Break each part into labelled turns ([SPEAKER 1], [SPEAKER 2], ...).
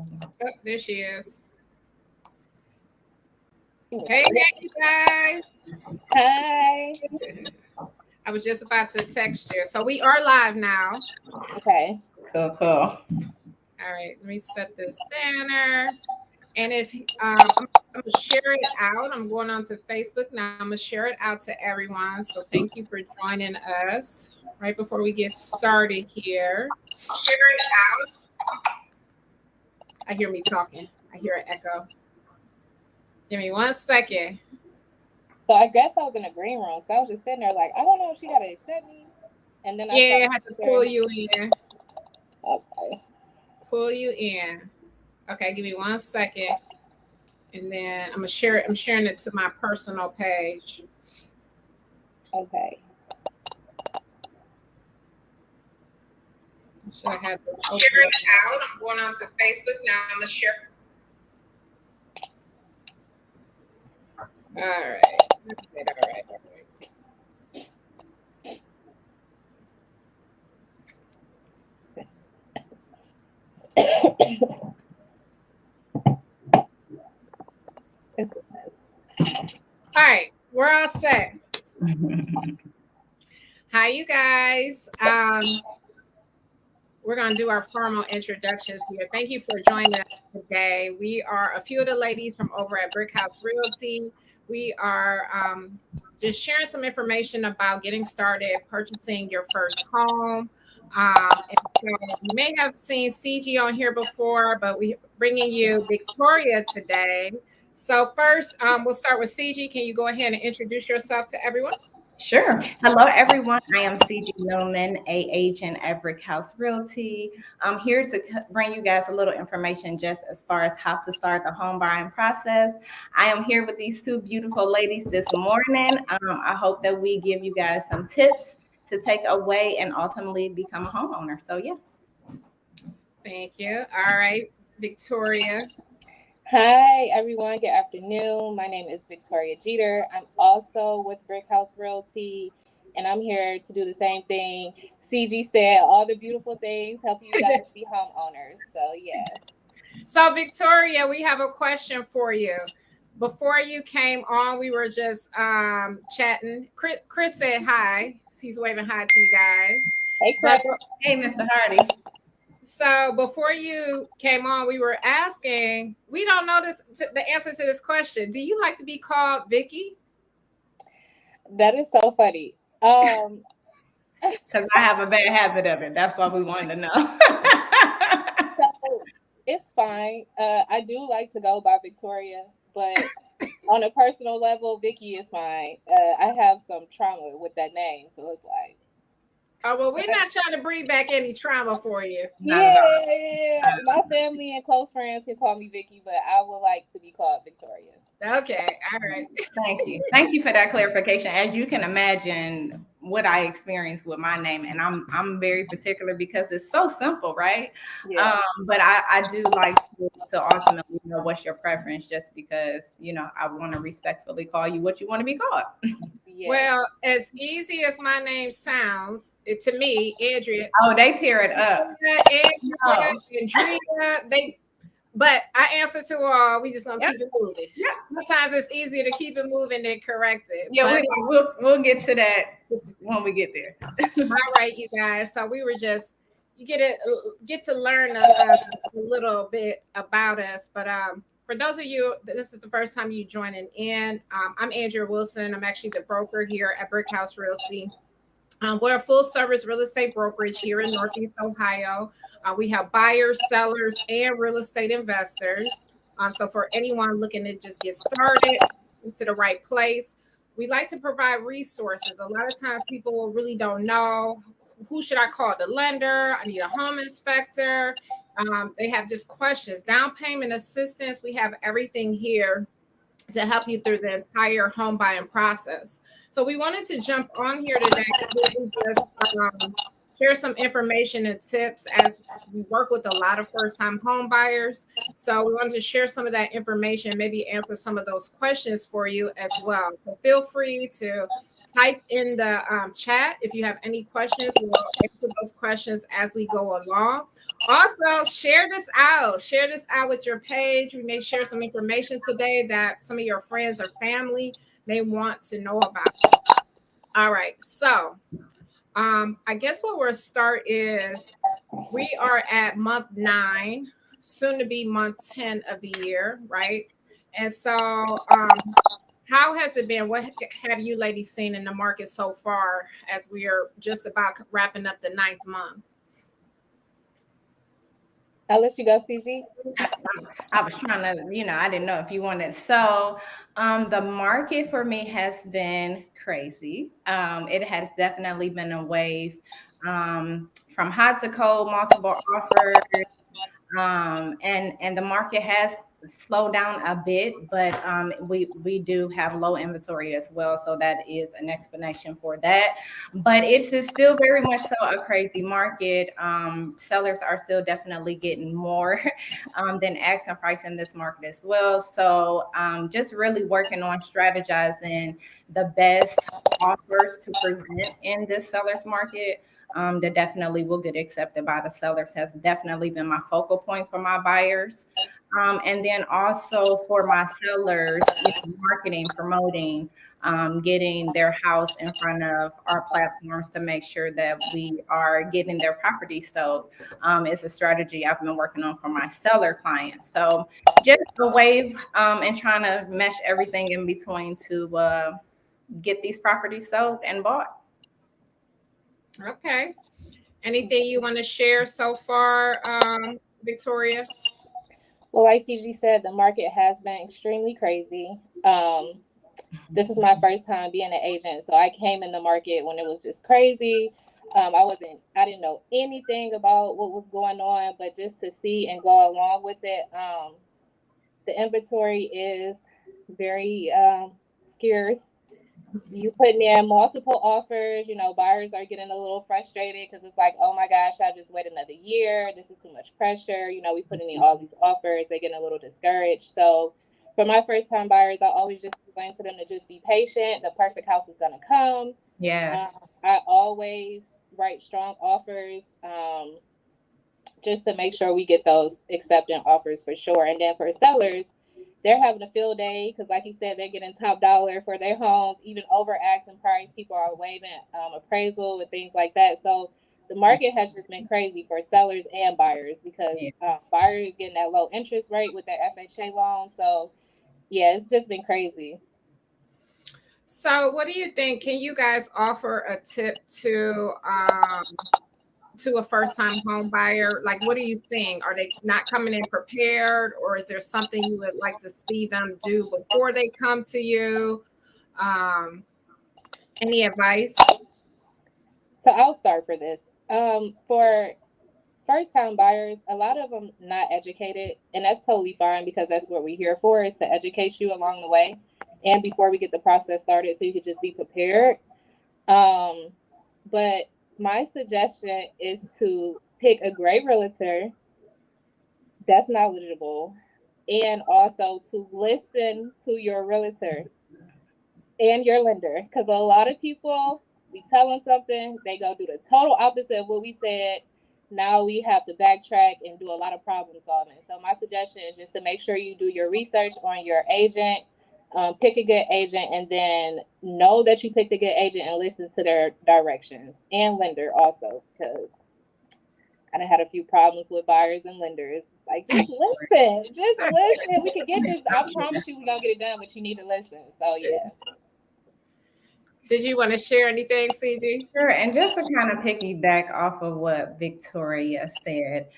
[SPEAKER 1] Oh, there she is. Hey, you guys.
[SPEAKER 2] Hi.
[SPEAKER 1] I was just about to text you. So we are live now.
[SPEAKER 2] Okay.
[SPEAKER 3] Cool, cool.
[SPEAKER 1] All right, let me set this banner. And if I'm gonna share it out, I'm going on to Facebook now. I'm gonna share it out to everyone. So thank you for joining us right before we get started here. Share it out. I hear me talking. I hear an echo. Give me 1 second.
[SPEAKER 2] So I guess I was in a green room because I was just sitting there like, I don't know if she got to accept me. And then I
[SPEAKER 1] Yeah, I
[SPEAKER 2] started
[SPEAKER 1] have to pull you in.
[SPEAKER 2] Okay.
[SPEAKER 1] Pull you in. Okay, give me 1 second. And then I'm gonna share it. I'm sharing it to my personal page.
[SPEAKER 2] Okay.
[SPEAKER 1] Should I have this open? Share it out. I'm going on to Facebook now. I'm gonna share. All right. All right, we're all set. Hi, you guys. We're going to do our formal introductions here. Thank you for joining us today. We are a few of the ladies from over at Brick House Realty. We are just sharing some information about getting started, purchasing your first home. And so you may have seen CG on here before, but we're bringing you Victoria today. So first, we'll start with CG. Can you go ahead and introduce yourself to everyone?
[SPEAKER 3] Sure. Hello, everyone. I am CG Newman, a agent at Brick House Realty. I'm here to bring you guys a little information just as far as how to start the home buying process. I am here with these two beautiful ladies this morning. I hope that we give you guys some tips to take away and ultimately become a homeowner. So, yeah.
[SPEAKER 1] Thank you. All right, Victoria.
[SPEAKER 2] Hi, everyone. Good afternoon. My name is Victoria Jeter. I'm also with Brick House Realty, and I'm here to do the same thing. CG said all the beautiful things, help you guys be homeowners. So, yeah.
[SPEAKER 1] So, Victoria, we have a question for you. Before you came on, we were just chatting. Chris said hi. He's waving hi to you guys.
[SPEAKER 2] Hey, Chris.
[SPEAKER 3] Hey, Mr. Hardy.
[SPEAKER 1] So before you came on, we were asking, we don't know the answer to this question. Do you like to be called Vicky?
[SPEAKER 2] That is so funny.
[SPEAKER 3] Because I have a bad habit of it. That's all we wanted to know.
[SPEAKER 2] So it's fine. I do like to go by Victoria, but on a personal level, Vicky is fine. I have some trauma with that name, so it's like.
[SPEAKER 1] Oh, well, we're not trying to bring back any trauma for you.
[SPEAKER 2] Yeah. My family and close friends can call me Vicky, but I would like to be called Victoria.
[SPEAKER 1] Okay, all right.
[SPEAKER 3] Thank you. Thank you for that clarification. As you can imagine, what I experienced with my name, and I'm very particular because it's so simple, right?
[SPEAKER 2] Yeah.
[SPEAKER 3] But I do like to ultimately know what's your preference, just because I want to respectfully call you what you want to be called.
[SPEAKER 2] Yes.
[SPEAKER 1] Well, as easy as my name sounds, to me, Andrea.
[SPEAKER 3] Oh, they tear it up.
[SPEAKER 1] Andrea, but I answer to all. We just gonna keep it moving.
[SPEAKER 3] Yeah.
[SPEAKER 1] Sometimes it's easier to keep it moving than correct it.
[SPEAKER 3] Yeah, we'll get to that when we get there.
[SPEAKER 1] All right, you guys. So we were just you get to learn a little bit about us. But for those of you, this is the first time you joining in. I'm Andrea Wilson. I'm actually the broker here at Brick House Realty. We're a full service real estate brokerage here in Northeast Ohio. We have buyers, sellers, and real estate investors. So for anyone looking to just get started into the right place, we like to provide resources. A lot of times people really don't know, who should I call? The lender? I need a home inspector. They have just questions. Down payment assistance. We have everything here to help you through the entire home buying process. So we wanted to jump on here today to just share some information and tips as we work with a lot of first-time home buyers. So we wanted to share some of that information, maybe answer some of those questions for you as well. So feel free to type in the chat if you have any questions. We'll answer those questions as we go along. Also, share this out. Share this out with your page. We may share some information today that some of your friends or family may want to know about. All right. So I guess what we'll start is we are at month 9, soon to be month 10 of the year, right? And so how has it been? What have you ladies seen in the market so far as we are just about wrapping up the 9th month?
[SPEAKER 2] I'll let you go, CG.
[SPEAKER 3] I was trying to, I didn't know if you wanted. So, the market for me has been crazy. It has definitely been a wave, from hot to cold, multiple offers, and the market has slowed down a bit, but we do have low inventory as well, so that is an explanation for that. But it's still very much so a crazy market. Sellers are still definitely getting more than asking price in this market as well. So just really working on strategizing the best offers to present in this sellers market, that definitely will get accepted by the sellers, has definitely been my focal point for my buyers. And then also for my sellers, marketing, promoting, getting their house in front of our platforms to make sure that we are getting their property sold. It's a strategy I've been working on for my seller clients. So just a wave, and trying to mesh everything in between to get these properties sold and bought.
[SPEAKER 1] Okay. Anything you want to share so far, Victoria?
[SPEAKER 2] Well, like CG said, the market has been extremely crazy. This is my first time being an agent, so I came in the market when it was just crazy. I didn't know anything about what was going on, but just to see and go along with it, the inventory is very scarce. You putting in multiple offers, buyers are getting a little frustrated because it's like, oh my gosh, I just wait another year. This is too much pressure. We putting in all these offers. They're getting a little discouraged. So for my first time buyers, I always just explain to them to just be patient. The perfect house is going to come.
[SPEAKER 3] Yes.
[SPEAKER 2] I always write strong offers, just to make sure we get those accepting offers for sure. And then for sellers, they're having a field day because, like you said, they're getting top dollar for their homes, even over asking price. People are waiving appraisal and things like that. So the market has just been crazy for sellers and buyers because buyers getting that low interest rate with their FHA loan. So yeah, it's just been crazy.
[SPEAKER 1] So what do you think? Can you guys offer a tip to a first-time home buyer? Like, what are you seeing? Are they not coming in prepared, or is there something you would like to see them do before they come to you? Any advice?
[SPEAKER 2] So I'll start for this. For first-time buyers, a lot of them not educated, and that's totally fine because that's what we're here for, is to educate you along the way and before we get the process started, so you could just be prepared. But my suggestion is to pick a great realtor that's knowledgeable, and also to listen to your realtor and your lender, because a lot of people, we tell them something, they go do the total opposite of what we said. Now we have to backtrack and do a lot of problem solving. So my suggestion is just to make sure you do your research on your agent, pick a good agent, and then know that you picked a good agent and listen to their directions, and lender also, because I done had a few problems with buyers and lenders. Like, just listen, just listen. We can get this. I promise you, we're gonna get it done, but you need to listen. So yeah.
[SPEAKER 1] Did you want to share anything, CG?
[SPEAKER 3] Sure. And just to kind of piggyback off of what Victoria said,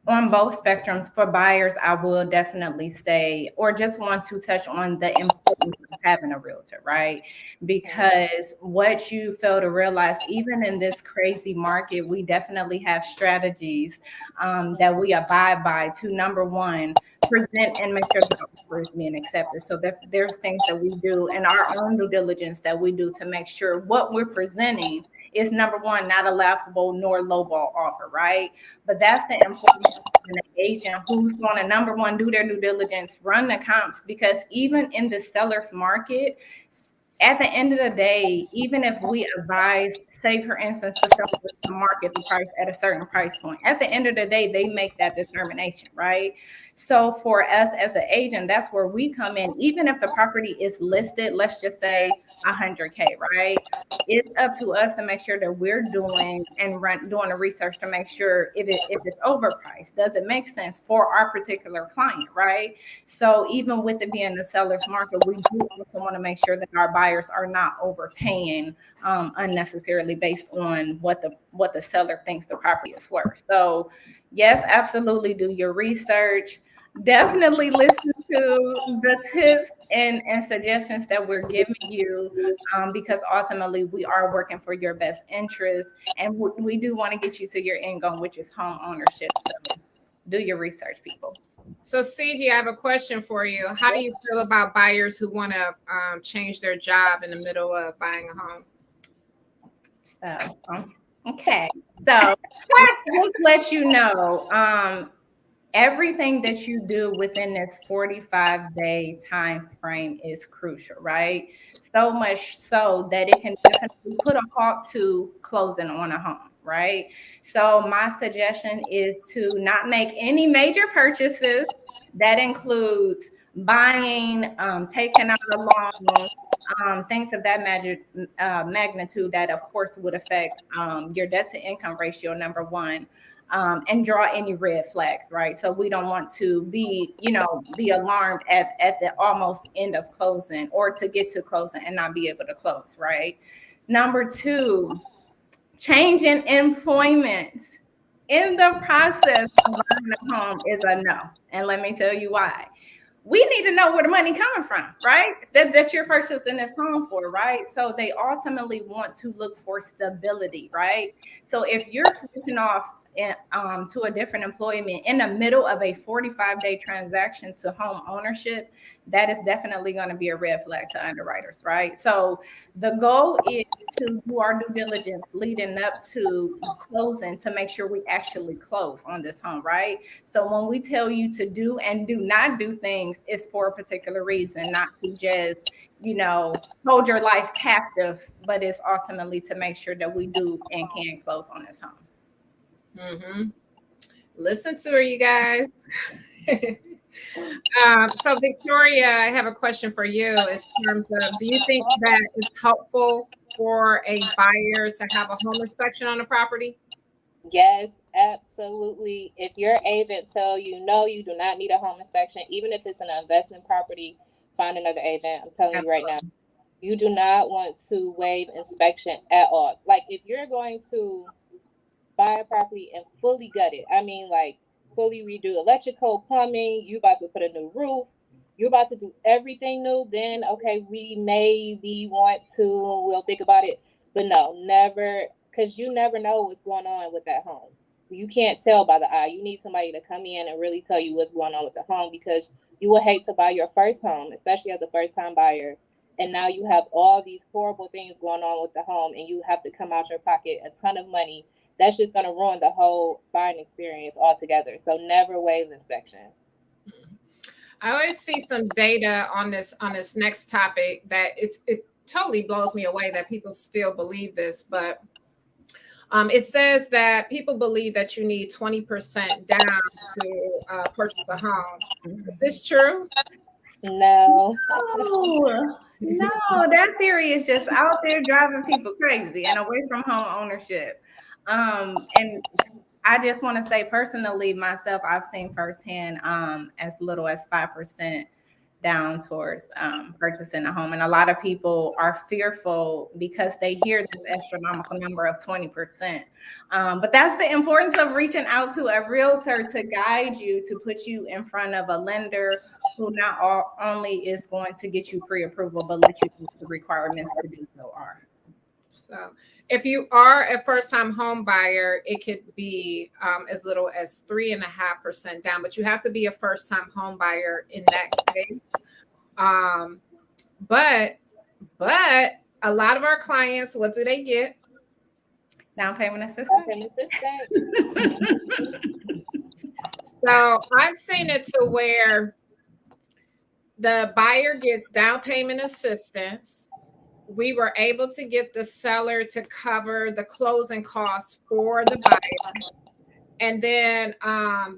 [SPEAKER 3] on both spectrums, for buyers, I will definitely say, or just want to touch on the importance of having a realtor, right? Because what you fail to realize, even in this crazy market, we definitely have strategies that we abide by to, number one, present and make sure the offer is being accepted. So that there's things that we do in our own due diligence that we do to make sure what we're presenting is, number one, not a laughable nor lowball offer, right? But that's the importance of an agent who's going to, number one, do their due diligence, run the comps, because even in the seller's market, at the end of the day, even if we advise, say for instance, the seller to market the price at a certain price point, at the end of the day, they make that determination, right? So for us as an agent, that's where we come in. Even if the property is listed, let's just say 100K, right? It's up to us to make sure that we're doing doing the research to make sure if it's overpriced, does it make sense for our particular client, right? So even with it being the seller's market, we do also want to make sure that our buyers are not overpaying unnecessarily based on what the seller thinks the property is worth. So yes, absolutely do your research. Definitely listen to the tips and suggestions that we're giving you, because ultimately we are working for your best interest, and we do want to get you to your end goal, which is home ownership. So do your research, people.
[SPEAKER 1] So, CG, I have a question for you. How do you feel about buyers who want to change their job in the middle of buying a home?
[SPEAKER 3] So, okay. So, just let you know, everything that you do within this 45-day time frame is crucial, right? So much so that it can definitely put a halt to closing on a home, right? So my suggestion is to not make any major purchases. That includes buying, taking out a loan, things of that magnitude that of course would affect your debt to income ratio, number one, and draw any red flags, right? So we don't want to be alarmed at the almost end of closing, or to get to closing and not be able to close, right? Number two, change in employment in the process of buying a home is a no. And let me tell you why. We need to know where the money coming from, right? That you're purchasing this home for, right? So they ultimately want to look for stability, right? So if you're switching off to a different employment in the middle of a 45-day transaction to home ownership, that is definitely going to be a red flag to underwriters, right? So the goal is to do our due diligence leading up to closing to make sure we actually close on this home, right? So when we tell you to do and do not do things, it's for a particular reason, not to just, hold your life captive, but it's ultimately to make sure that we do and can close on this home.
[SPEAKER 1] Mm-hmm. Listen to her, you guys. So, Victoria, I have a question for you in terms of, do you think that it's helpful for a buyer to have a home inspection on a property?
[SPEAKER 2] Yes, absolutely. If your agent tell you no, you do not need a home inspection, even if it's an investment property, find another agent. I'm telling you right now, you do not want to waive inspection at all. Like if you're going to buy a property and fully gut it, I mean like fully redo electrical, plumbing, you about to put a new roof, you're about to do everything new, then okay, we maybe want to, we'll think about it. But no, never, because you never know what's going on with that home. You can't tell by the eye. You need somebody to come in and really tell you what's going on with the home, because you will hate to buy your first home, especially as a first time buyer. And now you have all these horrible things going on with the home, and you have to come out your pocket a ton of money. That's just going to ruin the whole buying experience altogether. So never waive inspection.
[SPEAKER 1] I always see some data on this next topic that it totally blows me away that people still believe this, but it says that people believe that you need 20% down to purchase a home. Is this true?
[SPEAKER 2] No.
[SPEAKER 3] No, that theory is just out there driving people crazy and away from home ownership. And I just want to say personally, myself, I've seen firsthand as little as 5% down towards purchasing a home. And a lot of people are fearful because they hear this astronomical number of 20%. But that's the importance of reaching out to a realtor to guide you, to put you in front of a lender who not only is going to get you pre-approval, but let you do the requirements to do so are.
[SPEAKER 1] So if you are a first-time home buyer, it could be as little as 3.5% down, but you have to be a first-time home buyer in that case. But a lot of our clients, what do they get?
[SPEAKER 3] Down payment assistance.
[SPEAKER 1] So I've seen it to where the buyer gets down payment assistance, we were able to get the seller to cover the closing costs for the buyer. And then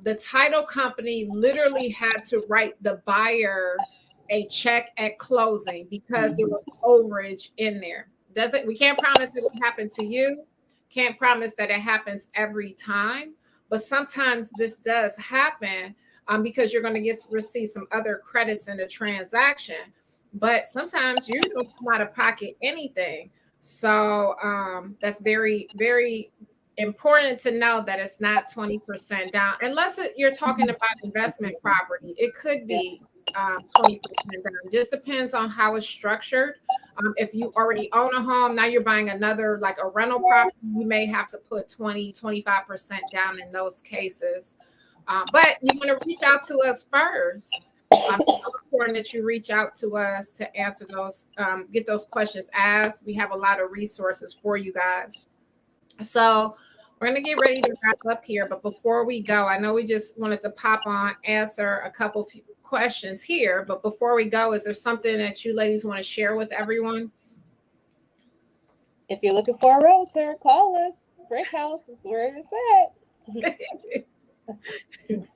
[SPEAKER 1] the title company literally had to write the buyer a check at closing because there was overage in there. We can't promise it will happen to you. Can't promise that it happens every time. But sometimes this does happen because you're going to receive some other credits in the transaction. But sometimes you don't come out of pocket anything. So that's very, very important to know that it's not 20% down, unless you're talking about investment property. It could be 20% down. It just depends on how it's structured. If you already own a home, now you're buying another, like a rental property, you may have to put 20-25% down in those cases. But you want to reach out to us first. It's so important that you reach out to us to answer those, get those questions asked. We have a lot of resources for you guys. So we're going to get ready to wrap up here. But before we go, I know we just wanted to pop on, answer a couple questions here. But before we go, is there something that you ladies want to share with everyone?
[SPEAKER 2] If you're looking for a realtor, call us. Brick House is where it's at.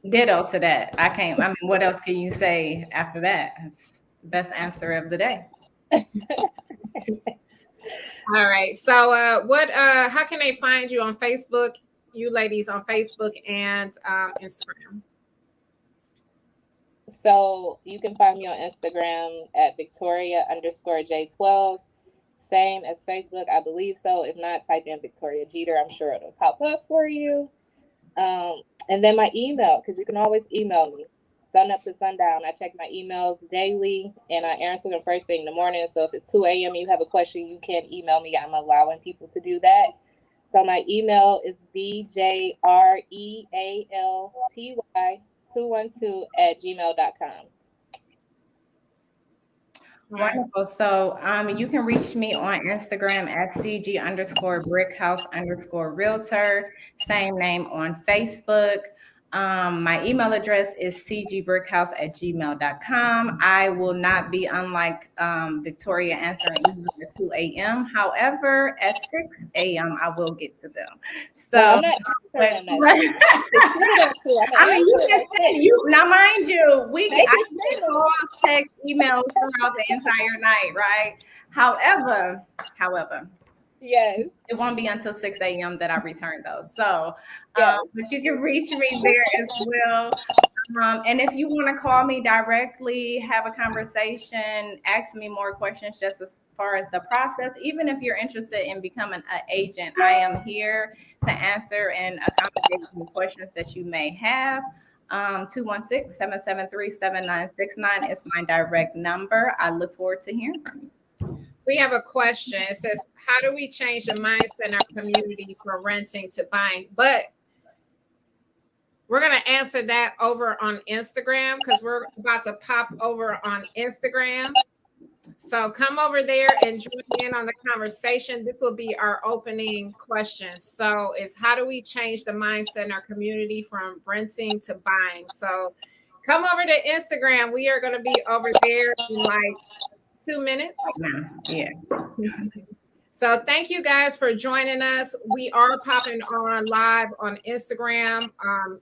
[SPEAKER 3] Ditto to that. I mean, what else can you say after that? It's the best answer of the day.
[SPEAKER 1] All right. So how can they find you on Facebook, you ladies on Facebook and Instagram?
[SPEAKER 2] So you can find me on Instagram at Victoria_J12. Same as Facebook, I believe so. If not, type in Victoria Jeter. I'm sure it'll pop up for you. And then my email, because you can always email me. Sun up to sundown. I check my emails daily, and I answer them first thing in the morning. So if it's 2 a.m. and you have a question, you can email me. I'm allowing people to do that. So my email is VJREALTY212@gmail.com.
[SPEAKER 3] Wonderful. So you can reach me on Instagram at CG_BrickHouse_Realtor. Same name on Facebook. My email address is cgbrickhouse@gmail.com. I will not be, unlike Victoria, answering email at 2 a.m. However, at 6 a.m. I will get to them. So
[SPEAKER 2] I'm not answering them.
[SPEAKER 3] I mean, you just said now, mind you, I can call, text, email throughout the entire night, right? However,
[SPEAKER 2] yes,
[SPEAKER 3] it won't be until 6 a.m. that I return those. So, but you can reach me there as well. And if you want to call me directly, have a conversation, ask me more questions just as far as the process, even if you're interested in becoming an agent, I am here to answer and accommodate the questions that you may have. 216-773-7969 is my direct number. I look forward to hearing from you.
[SPEAKER 1] We have a question. It says, how do we change the mindset in our community from renting to buying? But we're going to answer that over on Instagram, because we're about to pop over on Instagram. So come over there and join in on the conversation. This will be our opening question. So it's, how do we change the mindset in our community from renting to buying? So come over to Instagram. We are going to be over there in like 2 minutes.
[SPEAKER 3] Yeah.
[SPEAKER 1] So thank you guys for joining us. We are popping on live on Instagram.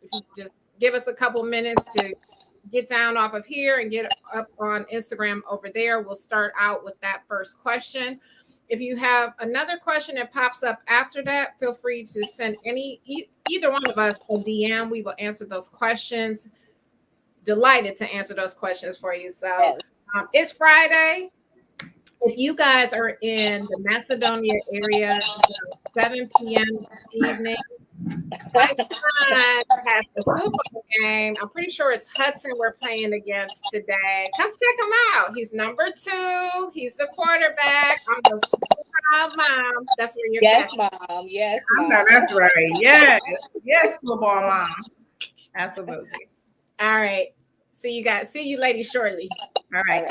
[SPEAKER 1] If you just give us a couple minutes to get down off of here and get up on Instagram over there, we'll start out with that first question. If you have another question that pops up after that, feel free to send either one of us a DM. We will answer those questions. Delighted to answer those questions for you. So it's Friday. If you guys are in the Macedonia area, 7 p.m. this evening, my son has the football game. I'm pretty sure it's Hudson we're playing against today. Come check him out. He's number 2. He's the quarterback. I'm the super proud mom. That's where you're
[SPEAKER 2] Yes, mom. Yes, mom.
[SPEAKER 3] That's right. Yes. Yes, football mom. Absolutely.
[SPEAKER 1] All right. See you guys. See you ladies shortly.
[SPEAKER 3] All right.